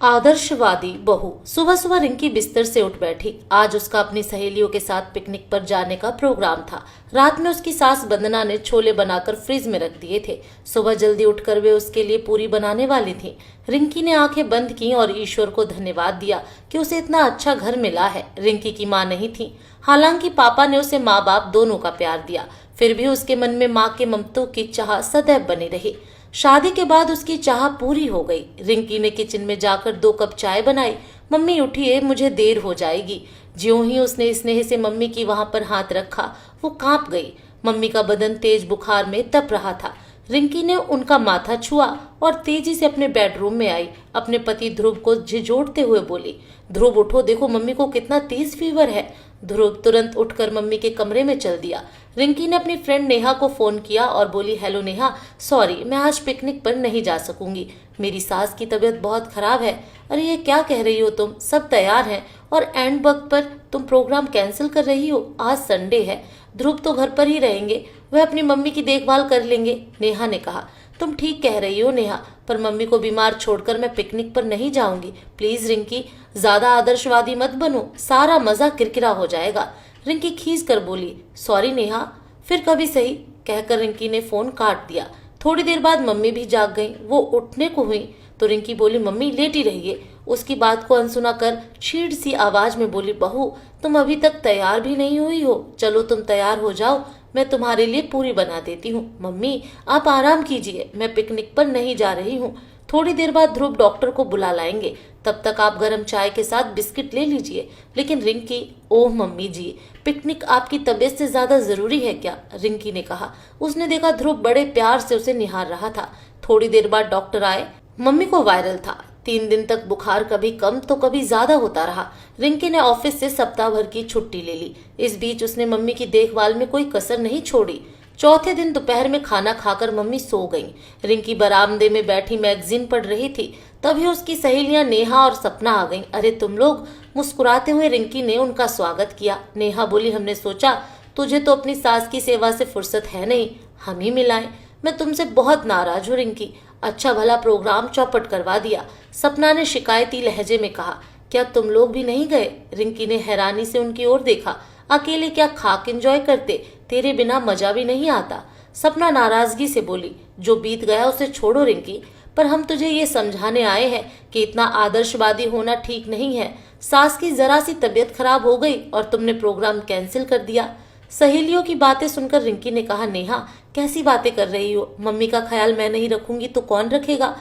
आदर्शवादी बहू। सुबह सुबह रिंकी बिस्तर से उठ बैठी। आज उसका अपनी सहेलियों के साथ पिकनिक पर जाने का प्रोग्राम था। रात में उसकी सास वंदना ने छोले बनाकर फ्रिज में रख दिए थे। सुबह जल्दी उठकर वे उसके लिए पूरी बनाने वाली थी। रिंकी ने आंखें बंद की और ईश्वर को धन्यवाद दिया कि उसे इतना अच्छा घर मिला है। रिंकी की माँ नहीं थी, हालांकि पापा ने उसे माँ बाप दोनों का प्यार दिया, फिर भी उसके मन में माँ के ममतों की चाह सदैव बनी रही। शादी के बाद उसकी चाह पूरी हो गई। रिंकी ने किचन में जाकर 2 कप चाय बनाई। मम्मी उठिए, मुझे देर हो जाएगी। ज्यों ही उसने स्नेह से मम्मी की वहां पर हाथ रखा, वो कांप गई। मम्मी का बदन तेज बुखार में तप रहा था। रिंकी ने उनका माथा छुआ और तेजी से अपने बेडरूम में आई। अपने पति ध्रुव को झिझोड़ते हुए बोली, ध्रुव उठो, देखो मम्मी को कितना तेज फीवर है। ध्रुव तुरंत उठकर मम्मी के कमरे में चल दिया। रिंकी ने अपनी फ्रेंड नेहा को फोन किया और बोली, हेलो नेहा, सॉरी मैं आज पिकनिक पर नहीं जा सकूंगी, मेरी सास की तबीयत बहुत खराब है। अरे ये क्या कह रही हो तुम, सब तैयार हैं और एंड वक्त पर तुम प्रोग्राम कैंसिल कर रही हो। आज संडे है, ध्रुव तो घर पर ही रहेंगे, वह अपनी मम्मी की देखभाल कर लेंगे। नेहा ने कहा, तुम ठीक कह रही हो नेहा, पर मम्मी को बीमार छोड़कर मैं पिकनिक पर नहीं जाऊंगी। प्लीज रिंकी, ज्यादा आदर्शवादी मत बनो, सारा मजा किरकिरा हो जाएगा। रिंकी खींच कर बोली, सॉरी नेहा, फिर कभी सही, कहकर रिंकी ने फोन काट दिया। थोड़ी देर बाद मम्मी भी जाग गईं। वो उठने को हुई तो रिंकी बोली, मम्मी लेटी रहिए। उसकी बात को अनसुना कर छीड़ सी आवाज में बोली, बहू तुम अभी तक तैयार भी नहीं हुई हो, चलो तुम तैयार हो जाओ, मैं तुम्हारे लिए पूरी बना देती हूँ। मम्मी आप आराम कीजिए, मैं पिकनिक पर नहीं जा रही हूँ। थोड़ी देर बाद ध्रुव डॉक्टर को बुला लाएंगे, तब तक आप गर्म चाय के साथ बिस्किट ले लीजिए। लेकिन रिंकी, ओह मम्मी जी, पिकनिक आपकी तबीयत से ज्यादा जरूरी है क्या? रिंकी ने कहा। उसने देखा ध्रुव बड़े प्यार से उसे निहार रहा था। थोड़ी देर बाद डॉक्टर आए। मम्मी को वायरल था। 3 दिन तक बुखार कभी कम तो कभी ज्यादा होता रहा। रिंकी ने ऑफिस से सप्ताह भर की छुट्टी ले ली। इस बीच उसने मम्मी की देखभाल में कोई कसर नहीं छोड़ी। चौथे दिन दोपहर में खाना खाकर मम्मी सो गईं। रिंकी बरामदे में बैठी मैगजीन पढ़ रही थी। तभी उसकी सहेलियां नेहा और सपना आ गईं। अरे तुम लोग, मुस्कुराते हुए रिंकी ने उनका स्वागत किया। नेहा बोली, हमने सोचा तुझे तो अपनी सास की सेवा से फुर्सत है नहीं, हम ही मिलाएं। मैं तुमसे बहुत नाराज हूँ रिंकी, अच्छा भला प्रोग्राम चौपट करवा दिया। सपना ने शिकायती लहजे में कहा, क्या तुम लोग भी नहीं गए? रिंकी ने हैरानी से उनकी ओर देखा। अकेले क्या खाक एंजॉय करते, तेरे बिना मजा भी नहीं आता। सपना नाराजगी से बोली, जो बीत गया उसे छोड़ो रिंकी, पर हम तुझे ये समझाने आए हैं कि इतना आदर्शवादी होना ठीक नहीं है। सास की जरा सी तबीयत खराब हो गई और तुमने प्रोग्राम कैंसिल कर दिया। सहेलियों की बातें सुनकर रिंकी ने कहा, नेहा कैसी बातें कर रही हो, मम्मी का ख्याल मैं नहीं रखूंगी तो कौन रखेगा?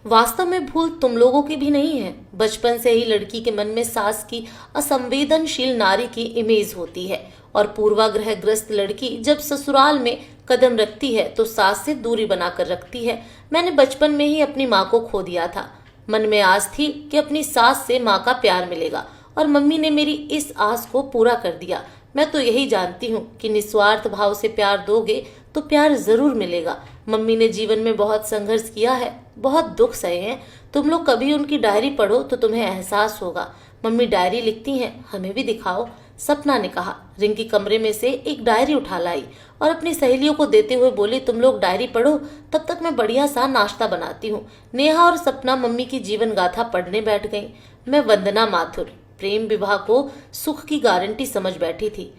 वास्तव में भूल तुम लोगों की भी नहीं है। बचपन से ही लड़की के मन में सास की असंवेदनशील नारी की इमेज होती है और पूर्वाग्रहग्रस्त लड़की जब ससुराल में कदम रखती है तो सास से दूरी बनाकर रखती है। मैंने बचपन में ही अपनी माँ को खो दिया था। मन में आस थी कि अपनी सास से माँ का प्यार मिलेगा और मम्मी ने मेरी इस आस को पूरा कर दिया। मैं तो यही जानती हूँ कि निस्वार्थ भाव से प्यार दोगे तो प्यार जरूर मिलेगा। मम्मी ने जीवन में बहुत संघर्ष किया है, बहुत दुख सहे हैं। तुम लोग कभी उनकी डायरी पढ़ो तो तुम्हें एहसास होगा। मम्मी डायरी लिखती हैं, हमें भी दिखाओ, सपना ने कहा। रिंकी कमरे में से एक डायरी उठा लाई और अपनी सहेलियों को देते हुए बोली, तुम लोग डायरी पढ़ो, तब तक मैं बढ़िया सा नाश्ता बनाती हूँ। नेहा और सपना मम्मी की जीवन गाथा पढ़ने बैठ गईं। मैं वंदना माथुर प्रेम विवाह को सुख की गारंटी समझ बैठी थी,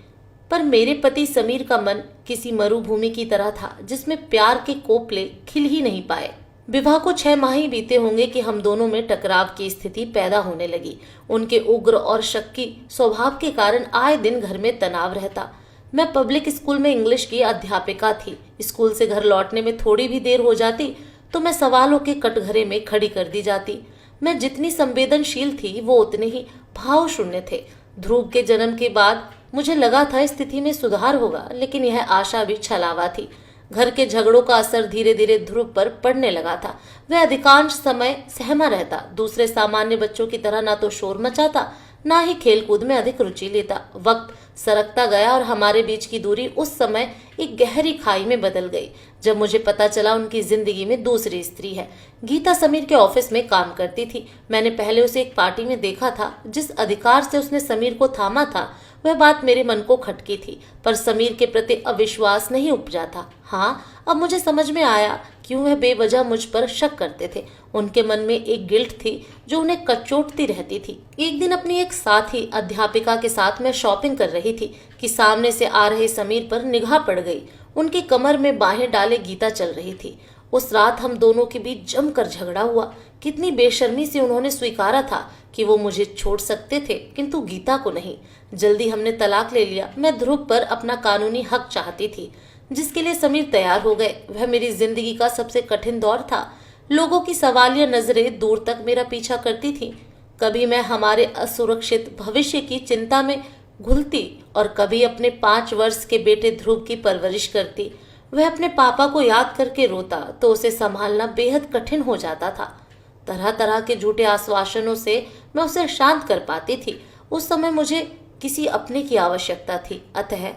पर मेरे पति समीर का मन किसी मरुभूमि की तरह था जिसमें प्यार के कोपले खिल ही नहीं पाए। विवाह को 6 माह ही बीते होंगे कि हम दोनों में टकराव की स्थिति पैदा होने लगी। उनके उग्र और शक्की स्वभाव के कारण आए दिन घर में तनाव रहता। मैं पब्लिक स्कूल में इंग्लिश की अध्यापिका थी। स्कूल से घर लौटने में थोड़ी भी देर हो जाती तो मैं सवालों के कटघरे में खड़ी कर दी जाती। मैं जितनी संवेदनशील थी वो उतने ही भाव शून्य थे। ध्रुव के जन्म के बाद मुझे लगा था स्थिति में सुधार होगा, लेकिन यह आशा भी छलावा थी। घर के झगड़ों का असर धीरे धीरे ध्रुव पर पड़ने लगा था। वह अधिकांश समय सहमा रहता, दूसरे सामान्य बच्चों की तरह ना तो शोर मचाता, ना ही खेलकूद में अधिक रुचि लेता। वक्त सरकता गया और हमारे बीच की दूरी उस समय एक गहरी खाई में बदल गई। जब मुझे पता चला उनकी जिंदगी में दूसरी स्त्री है। गीता समीर के ऑफिस में काम करती थी। मैंने पहले उसे एक पार्टी में देखा था। जिस अधिकार से उसने समीर को थामा था, वह बात मेरे मन को खटकी थी, पर समीर के प्रति अविश्वास नहीं उपजा था। हाँ, अब मुझे समझ में आया क्यों वह बेवजह मुझ पर शक करते थे। उनके मन में एक गिल्ट थी जो उन्हें कचोटती रहती थी। एक दिन अपनी एक साथी अध्यापिका के साथ मैं शॉपिंग कर रही थी कि सामने से आ रहे समीर पर निगाह पड़ गई। उनकी कमर में बाहें डाले गीता चल रही थी। उस रात हम दोनों के बीच जमकर झगड़ा हुआ। कितनी बेशर्मी से उन्होंने स्वीकारा था कि वो मुझे छोड़ सकते थे, किंतु गीता को नहीं। जल्दी हमने तलाक ले लिया। मैं ध्रुव पर अपना कानूनी हक चाहती थी, जिसके लिए समीर तैयार हो गए। वह मेरी जिंदगी का सबसे कठिन दौर था। लोगों की सवालिया नजरें दूर तक मेरा पीछा करती थीं। कभी मैं हमारे असुरक्षित भविष्य की चिंता में घुलती और कभी अपने 5 वर्ष के बेटे ध्रुव की परवरिश करती। वह अपने पापा को याद करके रोता तो उसे संभालना बेहद कठिन हो जाता था। तरह तरह के झूठे आश्वासनों से मैं उसे शांत कर पाती थी। उस समय मुझे किसी अपने की आवश्यकता थी, अतः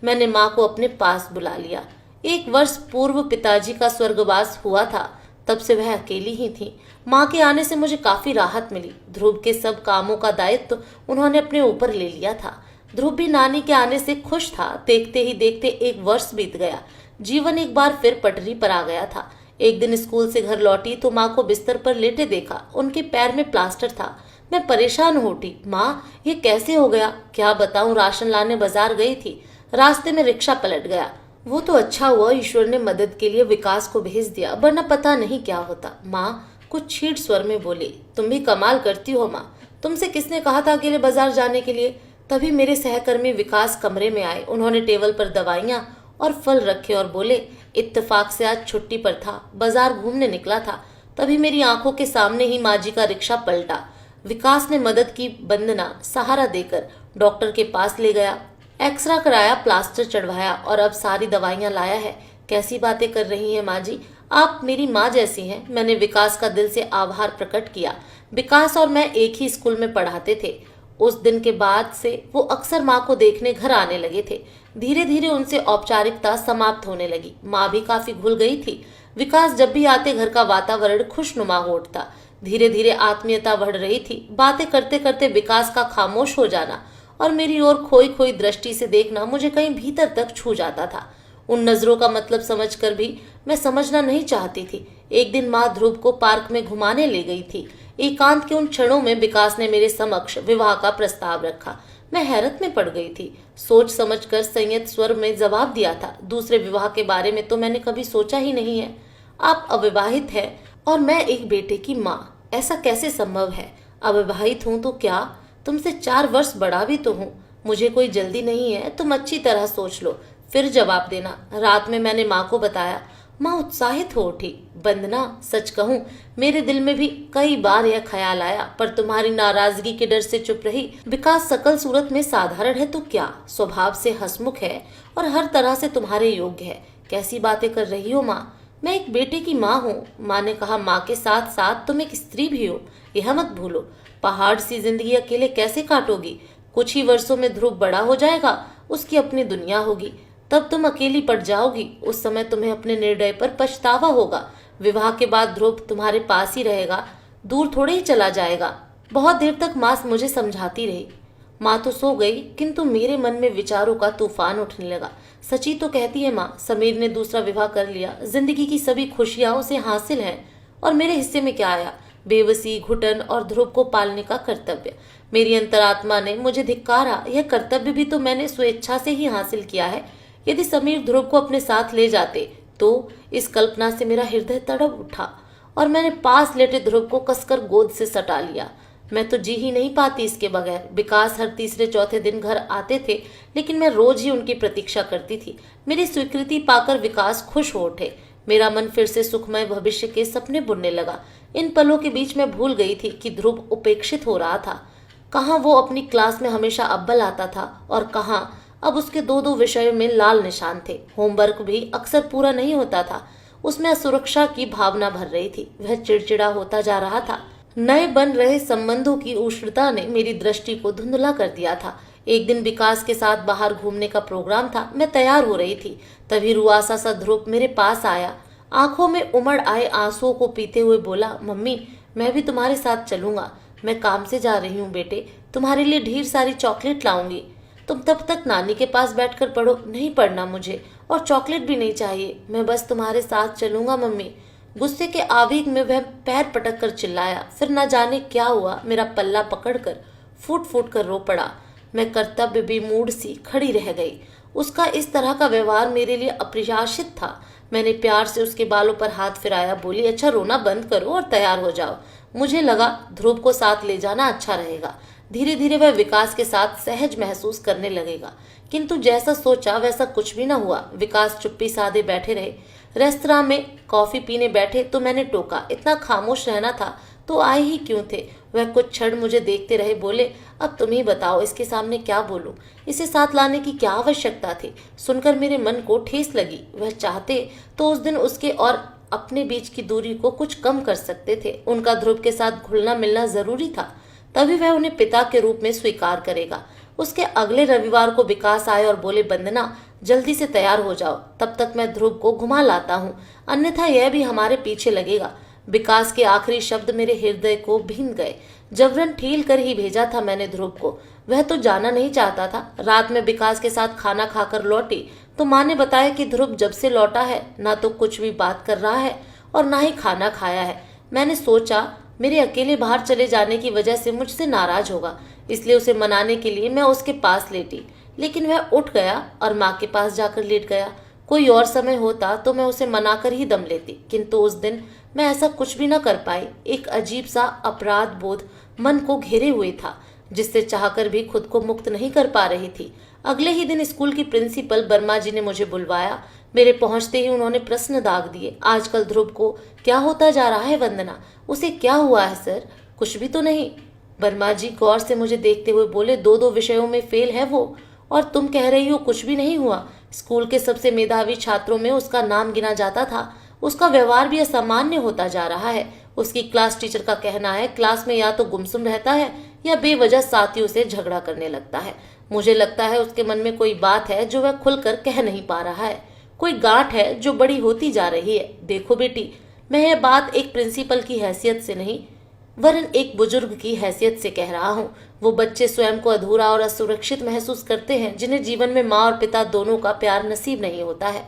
मैंने माँ को अपने पास बुला लिया। 1 वर्ष पूर्व पिताजी का स्वर्गवास हुआ था, तब से वह अकेली ही थी। माँ के आने से मुझे काफी राहत मिली। ध्रुव के सब कामों का दायित्व उन्होंने अपने ऊपर ले लिया था। ध्रुव भी नानी के आने से खुश था। देखते ही देखते 1 वर्ष बीत गया। जीवन एक बार फिर पटरी पर आ गया था। एक दिन स्कूल से घर लौटी तो माँ को बिस्तर पर लेटे देखा। उनके पैर में प्लास्टर था। मैं परेशान हो उठी। माँ, ये कैसे हो गया? क्या बताऊं, राशन लाने बाजार गई थी, रास्ते में रिक्शा पलट गया। वो तो अच्छा हुआ ईश्वर ने मदद के लिए विकास को भेज दिया, वरना पता नहीं क्या होता। माँ कुछ छीट स्वर में बोली। तुम भी कमाल करती हो माँ। तुमसे किसने कहा था अकेले बाजार जाने के लिए? तभी मेरे सहकर्मी विकास कमरे में आए। उन्होंने टेबल पर दवाइयाँ और फल रखे और बोले, इत्तेफाक से आज छुट्टी पर था, बाजार घूमने निकला था। तभी मेरी आंखों के सामने ही माँ जी का रिक्शा पलटा। विकास ने मदद की वंदना सहारा देकर डॉक्टर के पास ले गया। एक्सरा कराया, प्लास्टर चढ़वाया और अब सारी दवाइयाँ लाया है। कैसी बातें कर रही हैं माँ जी, आप मेरी माँ जैसी हैं। मैंने विकास का दिल से आभार प्रकट किया। विकास और मैं एक ही स्कूल में पढ़ाते थे। उस दिन के बाद से वो अक्सर माँ को देखने घर आने लगे थे। धीरे धीरे उनसे औपचारिकता समाप्त होने लगी। माँ भी काफी घुल गई थी। विकास जब भी आते घर का वातावरण खुशनुमा हो उठता। धीरे धीरे आत्मीयता बढ़ रही थी। बातें करते करते विकास का खामोश हो जाना और मेरी ओर खोई खोई दृष्टि से देखना मुझे कहीं भीतर तक छू जाता था। उन नजरों का मतलब समझकर भी मैं समझना नहीं चाहती थी। एक दिन माँ ध्रुव को पार्क में घुमाने ले गई थी। एकांत के उन क्षणों में विकास ने मेरे समक्ष विवाह का प्रस्ताव रखा। मैं हैरत में पड़ गई थी। सोच समझकर संयत स्वर में जवाब दिया था, दूसरे विवाह के बारे में तो मैंने कभी सोचा ही नहीं है। आप अविवाहित हैं और मैं एक बेटे की माँ, ऐसा कैसे संभव है? अविवाहित हूँ तो क्या, तुमसे 4 वर्ष बड़ा भी तो हूँ। मुझे कोई जल्दी नहीं है, तुम अच्छी तरह सोच लो फिर जवाब देना। रात में मैंने माँ को बताया। माँ उत्साहित हो उठी। वंदना, सच कहूँ मेरे दिल में भी कई बार यह ख्याल आया, पर तुम्हारी नाराजगी के डर से चुप रही। विकास सकल सूरत में साधारण है तो क्या, स्वभाव से हंसमुख है और हर तरह से तुम्हारे योग्य है। कैसी बातें कर रही हो माँ? मैं एक बेटे की माँ हूँ। माँ ने कहा, माँ के साथ साथ तुम एक स्त्री भी हो, यह मत भूलो। पहाड़ सी जिंदगी अकेले कैसे काटोगी? कुछ ही वर्षों में ध्रुव बड़ा हो जाएगा, उसकी अपनी दुनिया होगी, तब तुम अकेली पड़ जाओगी। उस समय तुम्हें अपने निर्णय पर पछतावा होगा। विवाह के बाद ध्रुव तुम्हारे पास ही रहेगा, दूर थोड़े ही चला जाएगा। बहुत देर तक माँ मुझे समझाती रही। माँ तो सो गई, किंतु मेरे मन में विचारों का तूफान उठने लगा। सची तो कहती है माँ, समीर ने दूसरा विवाह कर लिया। जिंदगी की सभी खुशियां उसे हासिल हैं और मेरे हिस्से में क्या आया? बेबसी, घुटन और ध्रुव को पालने का कर्तव्य। मेरी अंतरात्मा ने मुझे धिक्कारा। यह कर्तव्य भी तो मैंने स्वेच्छा से ही हासिल किया है। यदि समीर ध्रुव को अपने साथ ले जाते तो इस कल्पना से मेरा हृदय तड़प उठा और मैंने पास लेटे ध्रुव को कसकर गोद से सटा लिया। मैं तो जी ही नहीं पाती इसके बगैर। विकास हर तीसरे चौथे दिन घर आते थे, लेकिन मैं रोज ही उनकी प्रतीक्षा करती थी। मेरी स्वीकृति पाकर विकास खुश हो उठे। मेरा मन फिर से सुखमय भविष्य के सपने बुनने लगा। इन पलों के बीच मैं भूल गई थी कि ध्रुव उपेक्षित हो रहा था। कहाँ वो अपनी क्लास में हमेशा अव्वल आता था और कहाँ अब उसके 2-2 विषयों में लाल निशान थे। होमवर्क भी अक्सर पूरा नहीं होता था। उसमें असुरक्षा की भावना भर रही थी। वह चिड़चिड़ा होता जा रहा था। नए बन रहे संबंधों की उष्णता ने मेरी दृष्टि को धुंधला कर दिया था। एक दिन विकास के साथ बाहर घूमने का प्रोग्राम था। मैं तैयार हो रही थी, तभी रुआसा सा ध्रुव मेरे पास आया। आंखों में उमड़ आए आंसुओं को पीते हुए बोला, मम्मी मैं भी तुम्हारे साथ चलूंगा। मैं काम से जा रही हूँ बेटे, तुम्हारे लिए ढेर सारी चॉकलेट लाऊंगी। तुम तब तक नानी के पास बैठकर पढ़ो। नहीं पढ़ना मुझे, और चॉकलेट भी नहीं चाहिए। मैं बस तुम्हारे साथ चलूंगा मम्मी। गुस्से के आवेग में वह पैर पटक कर चिल्लाया। फिर न जाने क्या हुआ, मेरा पल्ला पकड़कर फूट फूट कर रो पड़ा। मैं कर्तव्य विमूढ़ सी खड़ी रह गई। उसका इस तरह का व्यवहार मेरे लिए अप्रत्याशित था। मैंने प्यार से उसके बालों पर हाथ फिराया, बोली, अच्छा रोना बंद करो और तैयार हो जाओ। मुझे लगा ध्रुव को साथ ले जाना अच्छा रहेगा। धीरे धीरे वह विकास के साथ सहज महसूस करने लगेगा, किंतु जैसा सोचा वैसा कुछ भी न हुआ। विकास चुप्पी साधे बैठे रहे। रेस्तरां में कॉफी पीने बैठे तो मैंने टोका, इतना खामोश रहना था तो आए ही क्यों थे। वह कुछ क्षण मुझे देखते रहे, बोले, अब तुम ही बताओ इसके सामने क्या बोलूं। इसे साथ लाने की क्या आवश्यकता थी। सुनकर मेरे मन को ठेस लगी। वह चाहते तो उस दिन उसके और अपने बीच की दूरी को कुछ कम कर सकते थे। उनका ध्रुव के साथ घुलना मिलना जरूरी था, तभी वह उन्हें पिता के रूप में स्वीकार करेगा। उसके अगले रविवार को विकास आए और बोले, वंदना जल्दी से तैयार हो जाओ, तब तक मैं ध्रुव को घुमा लाता हूँ, अन्यथा यह भी हमारे पीछे लगेगा। विकास के आखिरी शब्द मेरे हृदय को भीन गए। जबरन ठेल कर ही भेजा था मैंने ध्रुव को। वह तो जाना नहीं चाहता था। रात में विकास के साथ खाना खाकर लौटी तो माँ ने बताया कि ध्रुव जब से लौटा है ना तो कुछ भी बात कर रहा है और ना ही खाना खाया है। मैंने सोचा मेरे अकेले बाहर चले जाने की वजह से मुझसे नाराज होगा, इसलिए उसे मनाने के लिए मैं उसके पास लेटी, लेकिन वह उठ गया और माँ के पास जाकर लेट गया। कोई और समय होता तो मैं उसे मनाकर ही दम लेती, किंतु उस दिन मैं ऐसा कुछ भी न कर पाई। एक अजीब सा अपराध बोध मन को घेरे हुए था, जिससे चाहकर भी खुद को मुक्त नहीं कर पा रही थी। अगले ही दिन स्कूल की प्रिंसिपल वर्मा जी ने मुझे बुलवाया। मेरे पहुंचते ही उन्होंने प्रश्न दाग दिए। आजकल ध्रुव को क्या होता जा रहा है वंदना? उसे क्या हुआ है सर? कुछ भी तो नहीं। वर्मा जी गौर से मुझे देखते हुए बोले, दो विषयों में फेल है वो, और तुम कह रही हो कुछ भी नहीं हुआ। स्कूल के सबसे मेधावी छात्रों में उसका नाम गिना जाता था। उसका व्यवहार भी असामान्य होता जा रहा है। उसकी क्लास टीचर का कहना है क्लास में या तो गुमसुम रहता है या बेवजह साथियों से झगड़ा करने लगता है। मुझे लगता है उसके मन में कोई बात है जो वह खुलकर कह नहीं पा रहा है, कोई गांठ है जो बड़ी होती जा रही है। देखो बेटी, मैं यह बात एक प्रिंसिपल की हैसियत से नहीं वरन एक बुजुर्ग की हैसियत से कह रहा हूँ। वो बच्चे स्वयं को अधूरा और असुरक्षित महसूस करते हैं जिन्हें जीवन में माँ और पिता दोनों का प्यार नसीब नहीं होता है।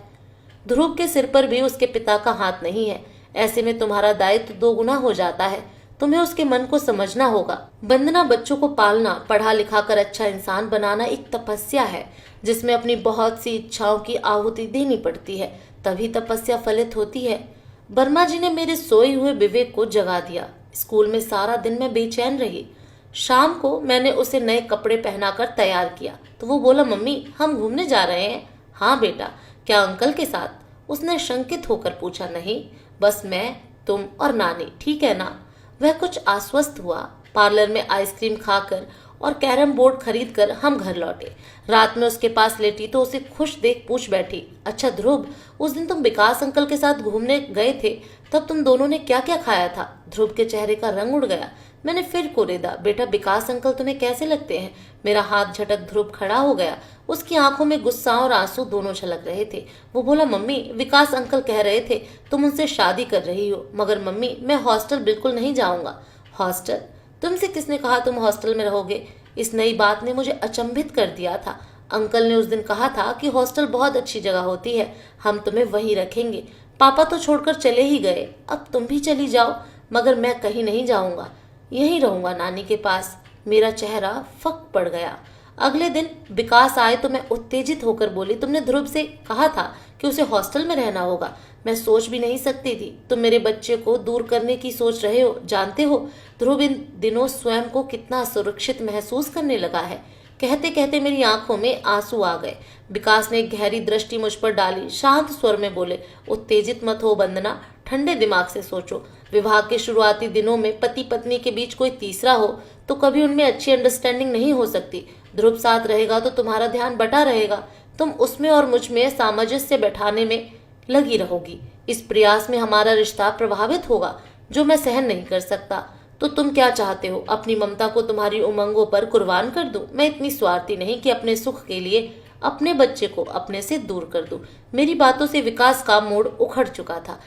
ध्रुव के सिर पर भी उसके पिता का हाथ नहीं है। ऐसे में तुम्हारा दायित्व दोगुना हो जाता है। तुम्हें उसके मन को समझना होगा। वंदना, बच्चों को पालना, पढ़ा लिखा कर अच्छा इंसान बनाना एक तपस्या है जिसमें अपनी बहुत सी इच्छाओं की आहुति देनी पड़ती है, तभी तपस्या फलित होती है। वर्मा जी ने मेरे सोए हुए विवेक को जगा दिया। स्कूल में सारा दिन मैं बेचैन रही। शाम को मैंने उसे नए कपड़े पहनाकर तैयार किया तो वो बोला, मम्मी हम घूमने जा रहे हैं। हाँ बेटा, क्या अंकल के साथ? उसने शंकित होकर पूछा। नहीं, बस मैं, तुम और नानी, ठीक है ना? वह कुछ आश्वस्त हुआ। पार्लर में आइसक्रीम खाकर और कैरम बोर्ड खरीद कर हम घर लौटे। रात में उसके पास लेटी तो उसे खुश देख पूछ बैठी, अच्छा ध्रुव, उस दिन तुम विकास अंकल के साथ घूमने गए थे, तब तुम दोनों ने क्या क्या खाया था? ध्रुव के चेहरे का रंग उड़ गया। मैंने फिर कोरेदा, बेटा विकास अंकल तुम्हें कैसे लगते हैं? मेरा हाथ झटक ध्रुव खड़ा हो गया। उसकी आंखों में गुस्सा और आंसू दोनों झलक रहे थे। वो बोला, मम्मी विकास अंकल कह रहे थे तुम उनसे शादी कर रही हो, मगर मम्मी मैं हॉस्टल बिल्कुल नहीं जाऊंगा। हॉस्टल? तुमसे किसने कहा तुम हॉस्टल में रहोगे? इस नई बात ने मुझे अचंभित कर दिया था। अंकल ने उस दिन कहा था कि हॉस्टल बहुत अच्छी जगह होती है, हम तुम्हें वहीं रखेंगे। पापा तो छोड़कर चले ही गए, अब तुम भी चली जाओ। मगर मैं कहीं नहीं जाऊंगा, यहीं रहूंगा नानी के पास। मेरा चेहरा फक पड़ गया। अगले दिन विकास आए तो मैं उत्तेजित होकर बोली, तुमने ध्रुव से कहा था कि उसे हॉस्टल में रहना होगा। मैं सोच भी नहीं सकती थी तुम मेरे बच्चे को दूर करने की सोच रहे हो। जानते हो ध्रुव इन दिनों स्वयं को कितना सुरक्षित महसूस करने लगा है। कहते कहते मेरी आंखों में आंसू आ गए। विकास ने एक गहरी दृष्टि मुझ पर डाली, शांत स्वर में बोले, उत्तेजित मत हो वंदना, ठंडे दिमाग से सोचो। विवाह के शुरुआती दिनों में पति पत्नी के बीच कोई तीसरा हो तो कभी उनमें अच्छी अंडरस्टैंडिंग नहीं हो सकती। ध्रुव साथ रहेगा तो तुम्हारा ध्यान बटा रहेगा, तुम उसमें और मुझ में सामंजस्य बैठाने में लगी रहोगी। इस प्रयास में हमारा रिश्ता प्रभावित होगा, जो मैं सहन नहीं कर सकता। तो तुम क्या चाहते हो, अपनी ममता को तुम्हारी उमंगों पर कुर्बान कर दूं? मैं इतनी स्वार्थी नहीं कि अपने सुख के लिए अपने बच्चे को अपने से दूर कर दूं। मेरी बातों से विकास का मूड उखड़ चुका था।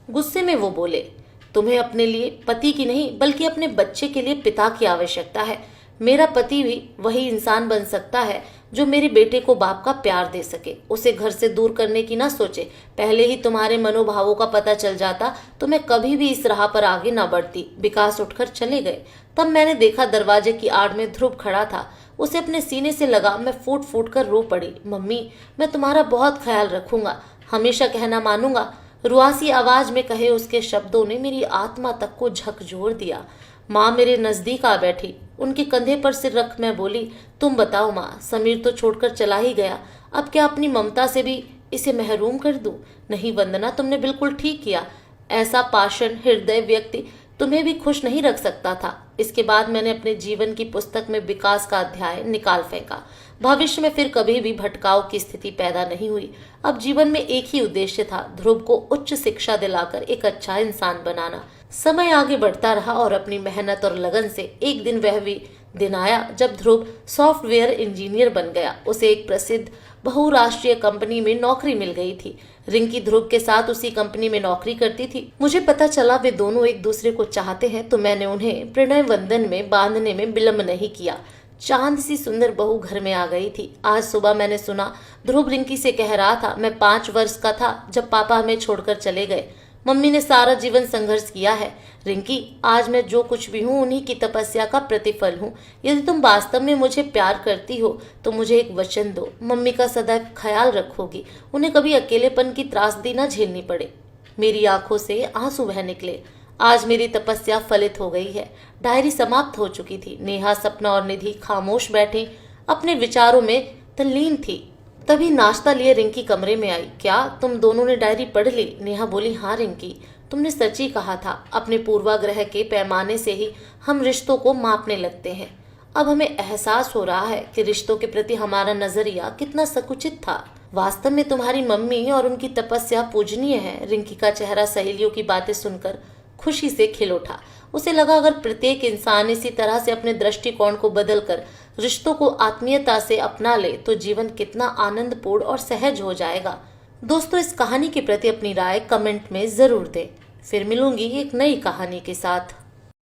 गुस्से में वो बोले, तुम्हें अपने लिए पति की नहीं बल्कि अपने बच्चे के लिए पिता की आवश्यकता है। मेरा पति भी वही इंसान बन सकता है जो मेरे बेटे को बाप का प्यार दे सके। उसे घर से दूर करने की ना सोचे। पहले ही तुम्हारे मनोभावों का पता चल जाता तो मैं कभी भी इस राह पर आगे ना बढ़ती। विकास उठकर चले गए। तब मैंने देखा दरवाजे की आड़ में ध्रुव खड़ा था। उसे अपने सीने से लगा। मैं फूट फूट कर रो पड़ी। मम्मी, मैं तुम्हारा बहुत ख्याल रखूंगा, हमेशा कहना मानूंगा। रुआसी आवाज में कहे उसके शब्दों ने मेरी आत्मा तक को झकझोर दिया। माँ मेरे नजदीक आ बैठी। उनके कंधे पर सिर रख मैं बोली, तुम बताओ माँ, समीर तो छोड़कर चला ही गया, अब क्या अपनी ममता से भी इसे महरूम कर दूं? नहीं वंदना, तुमने बिल्कुल ठीक किया। ऐसा पाषाण हृदय व्यक्ति तुम्हें भी खुश नहीं रख सकता था। इसके बाद मैंने अपने जीवन की पुस्तक में विकास का अध्याय निकाल फेंका। भविष्य में फिर कभी भी भटकाव की स्थिति पैदा नहीं हुई। अब जीवन में एक ही उद्देश्य था, ध्रुव को उच्च शिक्षा दिलाकर एक अच्छा इंसान बनाना। समय आगे बढ़ता रहा और अपनी मेहनत और लगन से एक दिन वह भी दिन आया जब ध्रुव सॉफ्टवेयर इंजीनियर बन गया। उसे एक प्रसिद्ध बहुराष्ट्रीय कंपनी में नौकरी मिल गई थी। रिंकी ध्रुव के साथ उसी कंपनी में नौकरी करती थी। मुझे पता चला वे दोनों एक दूसरे को चाहते हैं तो मैंने उन्हें प्रणय बंधन में बांधने में विलंब नहीं किया। चांद सी सुंदर बहू घर में आ गई थी। आज सुबह मैंने सुना ध्रुव रिंकी से कह रहा था, मैं 5 वर्ष का था जब पापा हमें छोड़कर चले गए। मम्मी ने सारा जीवन संघर्ष किया है। रिंकी, आज मैं जो कुछ भी हूँ उन्हीं की तपस्या का प्रतिफल हूँ। यदि तुम वास्तव में मुझे प्यार करती हो तो मुझे एक वचन दो, मम्मी का सदैव ख्याल रखोगी, उन्हें कभी अकेलेपन की त्रासदी न झेलनी पड़े। मेरी आंखों से आंसू बह निकले। आज मेरी तपस्या फलित हो गई है। डायरी समाप्त हो चुकी थी। नेहा, सपना और निधि खामोश बैठी अपने विचारों में तल्लीन थी। तभी नाश्ता लिए रिंकी कमरे में आई। क्या तुम दोनों ने डायरी पढ़ ली? नेहा बोली, हाँ रिंकी, तुमने सच ही कहा था। अपने पूर्वाग्रह के पैमाने से ही हम रिश्तों को मापने लगते हैं। अब हमें एहसास हो रहा है कि रिश्तों के प्रति हमारा नजरिया कितना संकुचित था। वास्तव में तुम्हारी मम्मी और उनकी तपस्या पूजनीय है। रिंकी का चेहरा सहेलियों की बातें सुनकर खुशी से खिल उठा। उसे लगा अगर प्रत्येक इंसान इसी तरह से अपने दृष्टिकोण को बदलकर रिश्तों को आत्मीयता से अपना ले तो जीवन कितना आनंदपूर्ण और सहज हो जाएगा। दोस्तों, इस कहानी के प्रति अपनी राय कमेंट में जरूर दें। फिर मिलूंगी एक नई कहानी के साथ।